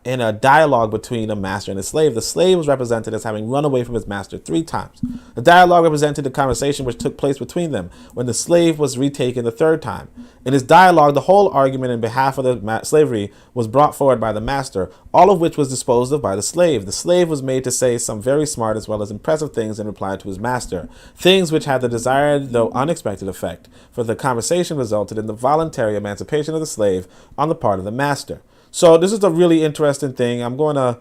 in a dialogue between a master and a slave. The slave was represented as having run away from his master 3 times. The dialogue represented the conversation which took place between them when the slave was retaken the 3rd time. In his dialogue, the whole argument in behalf of the slavery was brought forward by the master, all of which was disposed of by the slave. The slave was made to say some very smart as well as impressive things in reply to his master, things which had the desired though unexpected effect, for the conversation resulted in the voluntary emancipation of the slave on the part of the master. So this is a really interesting thing. I'm going to,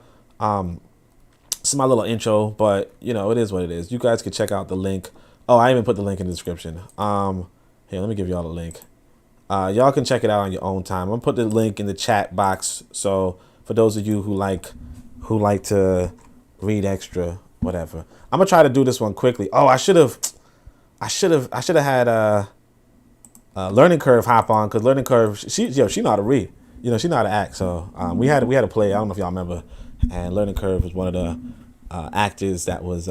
this is my little intro, but you know, it is what it is. You guys can check out the link. Oh, I even put the link in the description. Here, let me give y'all the link. Y'all can check it out on your own time. I'm gonna put the link in the chat box. So for those of you who like to read extra, whatever, I'm gonna try to do this one quickly. Oh, I should have had Learning Curve hop on, because Learning Curve, she know how to read. You know, she know how to act. So we had a play. I don't know if y'all remember. And Learning Curve was one of the actors that was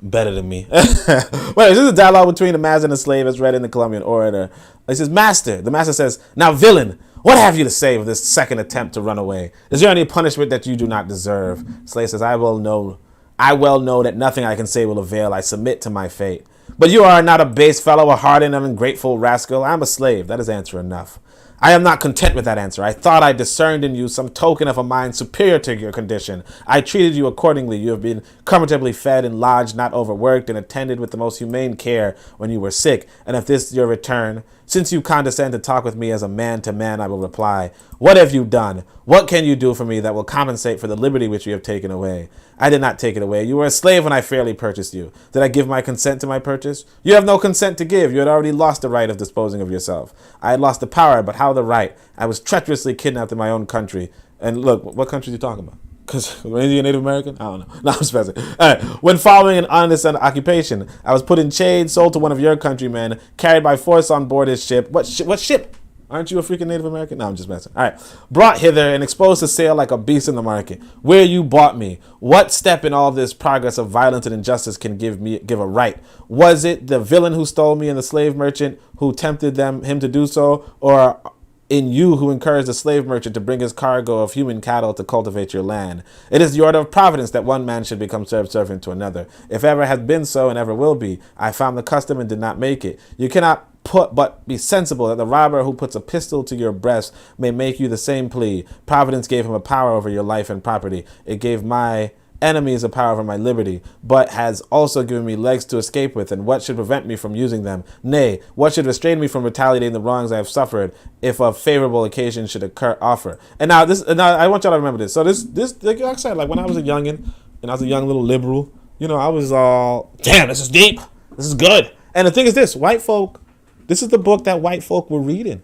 better than me. Wait, this is a dialogue between the master and the slave as read in the Columbian Orator. It says, Master. The master says, now, villain, what have you to say of this second attempt to run away? Is there any punishment that you do not deserve? Slave says, I well know that nothing I can say will avail. I submit to my fate. But you are not a base fellow, a hardened and ungrateful rascal. I am a slave. That is answer enough. I am not content with that answer. I thought I discerned in you some token of a mind superior to your condition. I treated you accordingly. You have been comfortably fed and lodged, not overworked, and attended with the most humane care when you were sick. And if this is your return, since you condescend to talk with me as a man to man, I will reply, what have you done? What can you do for me that will compensate for the liberty which you have taken away? I did not take it away. You were a slave when I fairly purchased you. Did I give my consent to my purchase? You have no consent to give. You had already lost the right of disposing of yourself. I had lost the power, but how the right? I was treacherously kidnapped in my own country. And look, what country are you talking about? Because when you're Native American? I don't know. No, I'm specific. All right. When following an honest occupation, I was put in chains, sold to one of your countrymen, carried by force on board his ship. What ship? Aren't you a freaking Native American? No, I'm just messing. All right. Brought hither and exposed to sale like a beast in the market. Where you bought me. What step in all this progress of violence and injustice can give a right? Was it the villain who stole me and the slave merchant who tempted him to do so? Or in you who encouraged the slave merchant to bring his cargo of human cattle to cultivate your land? It is the order of providence that one man should become servant to another. If ever has been so and ever will be, I found the custom and did not make it. You cannot but be sensible that the robber who puts a pistol to your breast may make you the same plea. Providence gave him a power over your life and property. It gave my enemies a power over my liberty, but has also given me legs to escape with, and what should prevent me from using them? Nay, what should restrain me from retaliating the wrongs I have suffered if a favorable occasion should offer? And now I want y'all to remember this. So this like I said, like when I was a youngin' and I was a young little liberal, I was all, damn, this is deep, this is good. And the thing is this, white folk, this is the book that white folk were reading.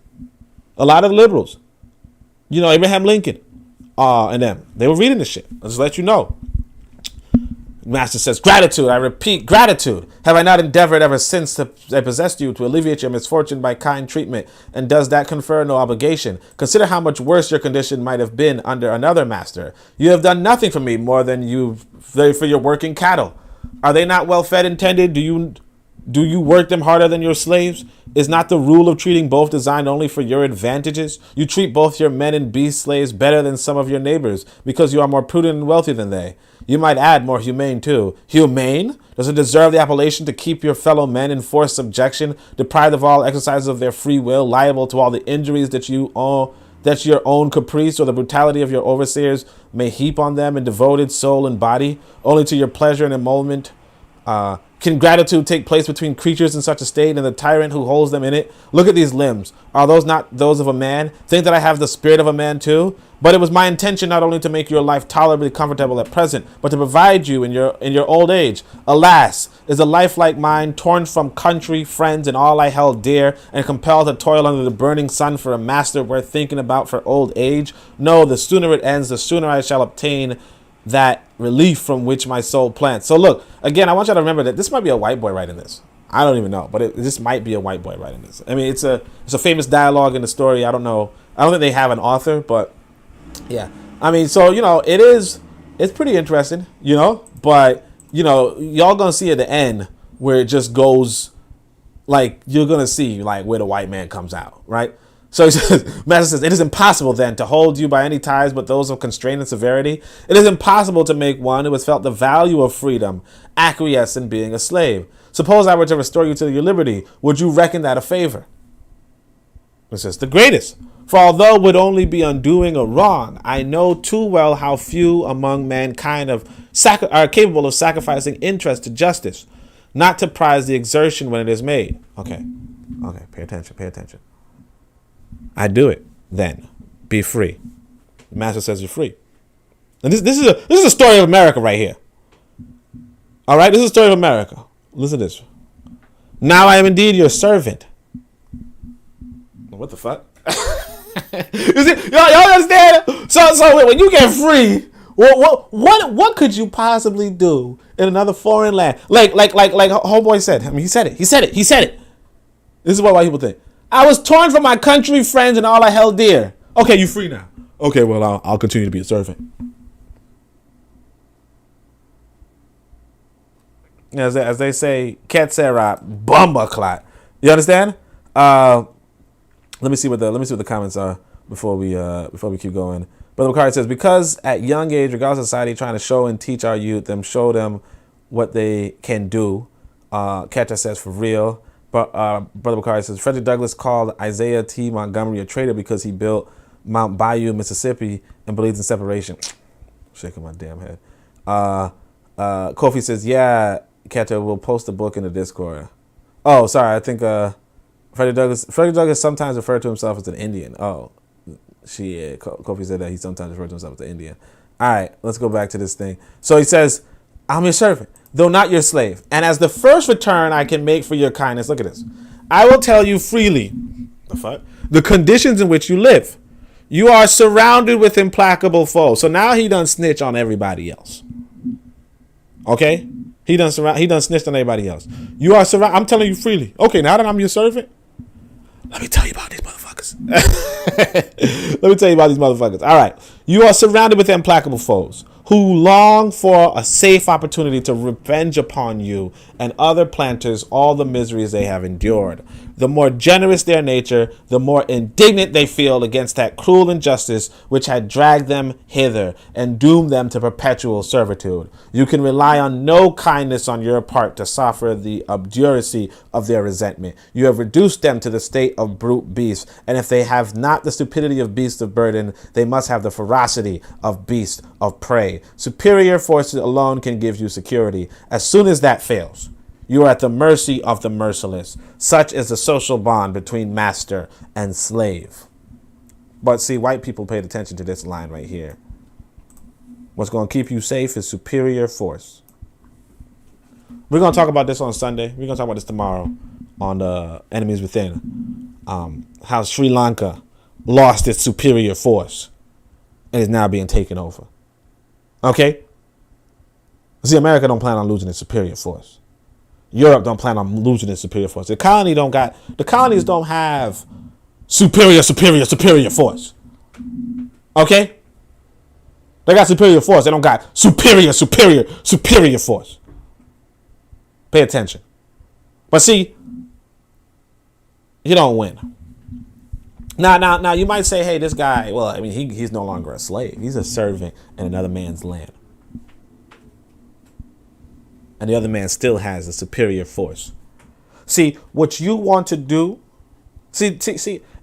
A lot of liberals, Abraham Lincoln, and them, they were reading this shit. I'll just let you know. Master says, gratitude, I repeat, gratitude. Have I not endeavored ever since I possessed you to alleviate your misfortune by kind treatment? And does that confer no obligation? Consider how much worse your condition might have been under another master. You have done nothing for me more than for your working cattle. Are they not well fed and tended? Do you work them harder than your slaves? Is not the rule of treating both designed only for your advantages? You treat both your men and beast slaves better than some of your neighbors because you are more prudent and wealthy than they. You might add more humane too. Humane? Does it deserve the appellation to keep your fellow men in forced subjection, deprived of all exercise of their free will, liable to all the injuries that your own caprice or the brutality of your overseers may heap on them in devoted soul and body, only to your pleasure and emolument? Can gratitude take place between creatures in such a state and the tyrant who holds them in it? Look at these limbs. Are those not those of a man? Think that I have the spirit of a man too? But it was my intention not only to make your life tolerably comfortable at present, but to provide you in your old age. Alas, is a life like mine, torn from country, friends, and all I held dear, and compelled to toil under the burning sun for a master worth thinking about for old age? No, the sooner it ends, the sooner I shall obtain that relief from which my soul plants. So look, again, I want you to remember that this might be a white boy writing this. I don't even know, but this might be a white boy writing this. I mean, it's a famous dialogue in the story. I don't know. I don't think they have an author, but yeah. I mean, so, it's pretty interesting, but, y'all gonna see at the end where it just goes, like, you're gonna see, like, where the white man comes out, right? So he says, Master says, it is impossible then to hold you by any ties but those of constraint and severity. It is impossible to make one who has felt the value of freedom acquiesce in being a slave. Suppose I were to restore you to your liberty. Would you reckon that a favor? It says, the greatest. For although it would only be undoing a wrong, I know too well how few among mankind are capable of sacrificing interest to justice, not to prize the exertion when it is made. Okay, pay attention. I do it, then. Be free. The master says you're free. And this is a story of America right here. All right, this is a story of America. Listen to this. Now I am indeed your servant. What the fuck? Y'all understand? So wait, when you get free, what could you possibly do in another foreign land? Like homeboy said. I mean, he said it. This is what white people think. I was torn from my country, friends, and all I held dear. Okay, you free now. Okay, well, I'll continue to be a servant. As they say, Ketserat Bumbaclot. You understand? Let me see what the comments are before we keep going. Brother Bakari says, because at young age, regardless of society, trying to show and teach our youth, show them what they can do. Ketcha says, for real. But Brother Bakari says, Frederick Douglass called Isaiah T. Montgomery a traitor because he built Mount Bayou, Mississippi, and believes in separation. Shaking my damn head. Kofi says, yeah, Ketcha, we'll post the book in the Discord. Oh, sorry, I think Frederick Douglass sometimes referred to himself as an Indian. Oh, Kofi said that he sometimes referred to himself as an Indian. All right, let's go back to this thing. So he says, I'm your servant, though not your slave. And as the first return I can make for your kindness, look at this. I will tell you freely the conditions in which you live. You are surrounded with implacable foes. So now he done snitch on everybody else. Okay? He done snitched on everybody else. You are surrounded. I'm telling you freely. Okay, now that I'm your servant, let me tell you about these motherfuckers. motherfuckers. Let me tell you about these motherfuckers. All right. You are surrounded with implacable foes who long for a safe opportunity to revenge upon you and other planters all the miseries they have endured. The more generous their nature, the more indignant they feel against that cruel injustice which had dragged them hither and doomed them to perpetual servitude. You can rely on no kindness on your part to suffer the obduracy of their resentment. You have reduced them to the state of brute beasts, and if they have not the stupidity of beasts of burden, they must have the ferocity of beasts of prey. Superior forces alone can give you security. As soon as that fails, you are at the mercy of the merciless. Such is the social bond between master and slave. But see, white people paid attention to this line right here. What's going to keep you safe is superior force. We're going to talk about this on Sunday. We're going to talk about this tomorrow on the Enemies Within. How Sri Lanka lost its superior force and is now being taken over. Okay? See, America don't plan on losing its superior force. Europe don't plan on losing its superior force. The colonies don't have superior force. Okay? They got superior force. They don't got superior force. Pay attention. But see, you don't win. Now, you might say, hey, this guy, well, I mean, he's no longer a slave. He's a servant in another man's land. And the other man still has a superior force. See, what you want to do, see,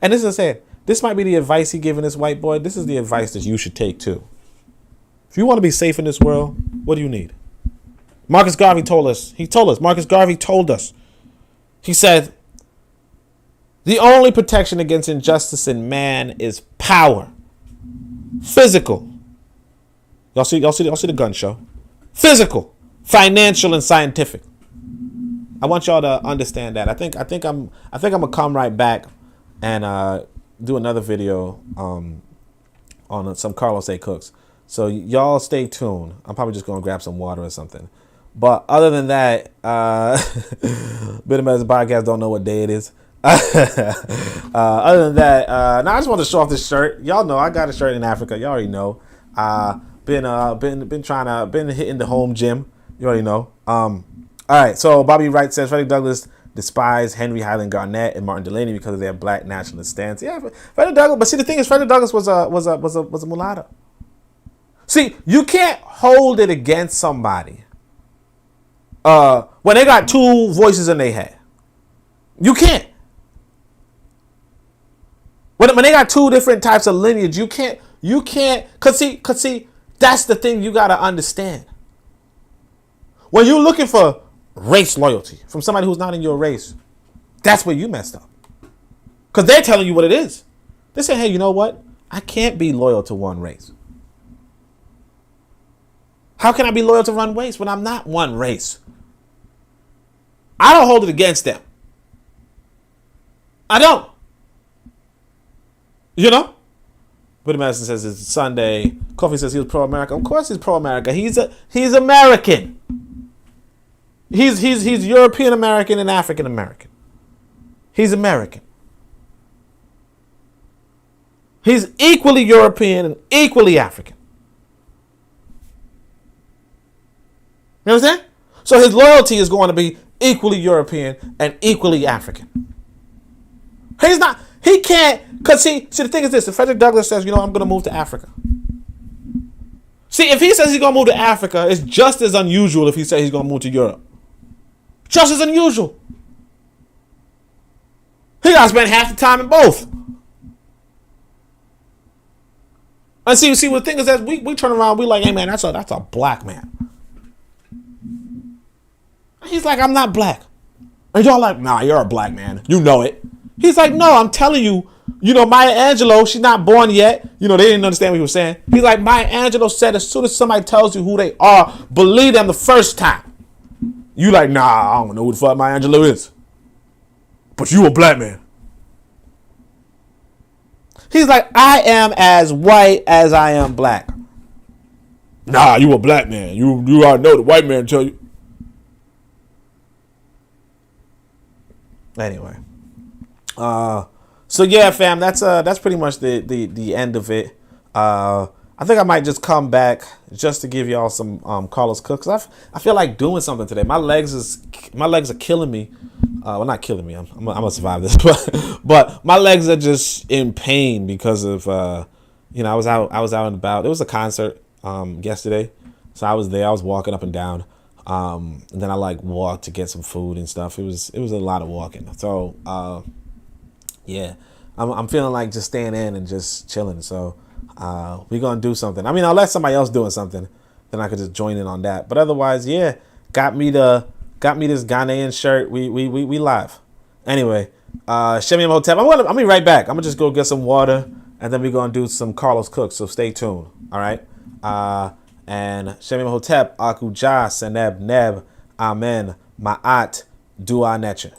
and this is saying, this might be the advice he giving this white boy. This is the advice that you should take too. If you want to be safe in this world, what do you need? Marcus Garvey told us. He said, the only protection against injustice in man is power. Physical. Y'all see the gun show. Physical, financial, and scientific. I want y'all to understand that. I think I'm gonna come right back and do another video on some Carlos A. Cooks. So y'all stay tuned. I'm probably just gonna grab some water or something. But other than that, Bit of Medicine Podcast don't know what day it is. Other than that, now I just want to show off this shirt. Y'all know I got a shirt in Africa. Y'all already know. Been hitting the home gym. You already know. All right. So Bobby Wright says Frederick Douglass despised Henry Highland Garnet and Martin Delany because of their black nationalist stance. Yeah, Frederick Douglass. But see, the thing is, Frederick Douglass was a mulatto. See, you can't hold it against somebody when they got two voices in their head. You can't. When they got two different types of lineage, you can't, cause see, that's the thing you gotta understand. When you're looking for race loyalty from somebody who's not in your race, that's where you messed up. Cause they're telling you what it is. They say, hey, you know what? I can't be loyal to one race. How can I be loyal to one race when I'm not one race? I don't hold it against them. I don't. You know? But Madison says it's Sunday. Coffee says he was pro-America. Of course he's pro-America. He's American. He's European American and African American. He's American. He's equally European and equally African. You know what I'm saying? So his loyalty is going to be equally European and equally African. He can't, because see, the thing is this, if Frederick Douglass says, you know, I'm going to move to Africa. See, if he says he's going to move to Africa, it's just as unusual if he says he's going to move to Europe. Just as unusual. He got to spend half the time in both. And see, the thing is that we turn around, we like, hey man, that's a black man. He's like, I'm not black. And y'all like, nah, you're a black man. You know it. He's like, no, I'm telling you, Maya Angelou, she's not born yet. They didn't understand what he was saying. He's like, Maya Angelou said, as soon as somebody tells you who they are, believe them the first time. You like, nah, I don't know who the fuck Maya Angelou is. But you a black man. He's like, I am as white as I am black. Nah, you a black man. You already know the white man tell you. So So yeah, fam, that's pretty much the end of it. I think I might just come back just to give y'all some Carlos Cook, 'cause I feel like doing something today. My legs are killing me. Well, not killing me. I'm gonna survive this, but my legs are just in pain because of I was out and about. There was a concert yesterday, so I was there. I was walking up and down, and then I walked to get some food and stuff. It was a lot of walking. So yeah, I'm feeling like just staying in and just chilling. So we're gonna do something. I mean, unless somebody else doing something, then I could just join in on that. But otherwise, yeah, got me this Ghanaian shirt. We live. Anyway, Shemi Hotep. I'll be right back. I'm gonna just go get some water, and then we're gonna do some Carlos Cook. So stay tuned. All right. And Shemi Hotep, Akuja, Seneb Neb, Amen, Ma'at, Dua Neche.